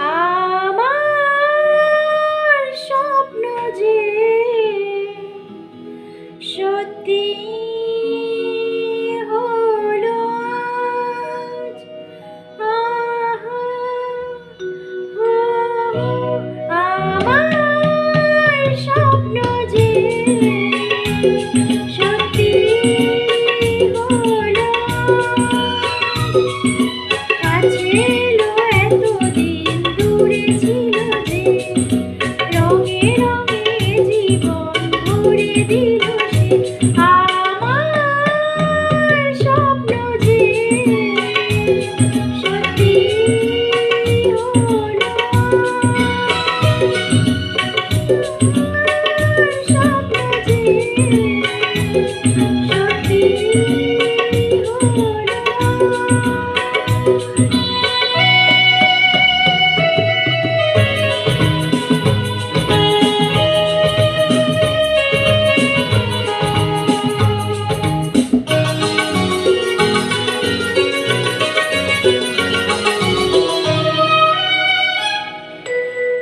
আমার স্বপ্ন যে সত্যি হলো আজ। আহা, ও, আমার স্বপ্ন যে সত্যি হলো কাছে এলো এতদিন দূরে ছিল যে রঙে রঙে জীবন ভরে দিল সে। আমার স্বপ্ন যে সত্যি হলো স্বপ্ন যে সত্যি হলো।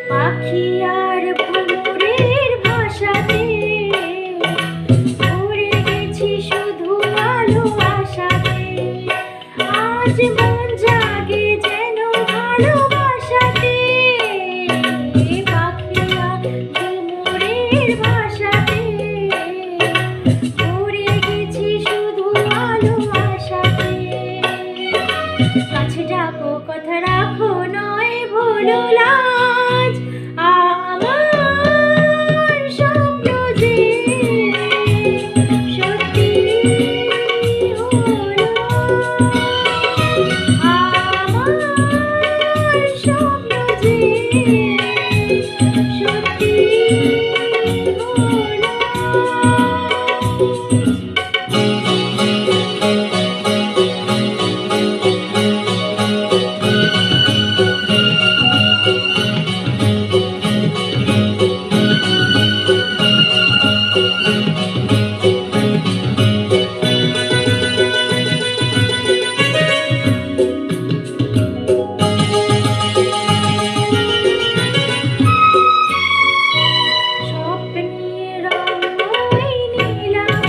পাখি আর ভ্রমরের ভাষাতে ভরে গেছি শুধু আলো আশাতে। আজ মন জাগে যেন ভালোবাসাতে। পাখি আর ভ্রমরের ভাষাতে ভরে গেছি শুধু আলো আশাতে। কাছে ডাকো কথা রাখো নয় ভুলো লাজ। আমার স্বপ্ন যে সত্যি হলো। আমার স্বপ্ন যে সত্যি হলো। স্বপ্নের রঙই নীলাভ,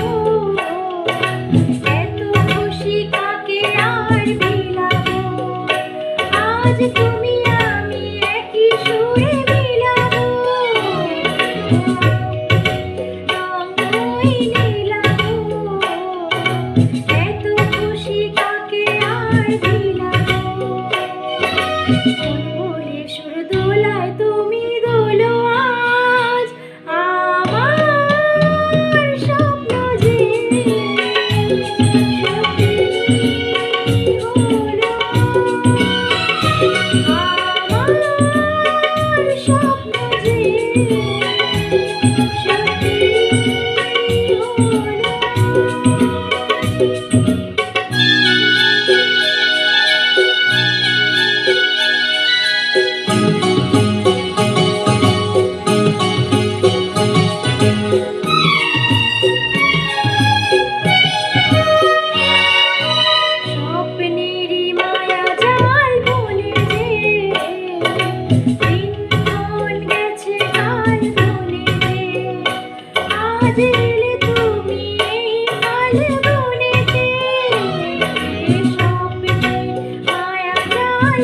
এত খুশি কাকে আর বিলাবো। আজ তুমি আমি একই সুরে মিলাবো। রঙই নীলাভ, এত খুশি কাকে আর বিলাবো। কোন ভোরে সুর দোলায় তুমি দোলো আজ। আমার স্বপ্ন যে সত্যি হলো। আমার স্বপ্ন যে সত্যি হলো। স্বপ্নেরই মায়া জাল বলে যে দিনক্ষণ গেছে কাল বলে যে আজ এলে তুমি এই ফাল্গুনেতে। স্বপ্নে মায়া জাল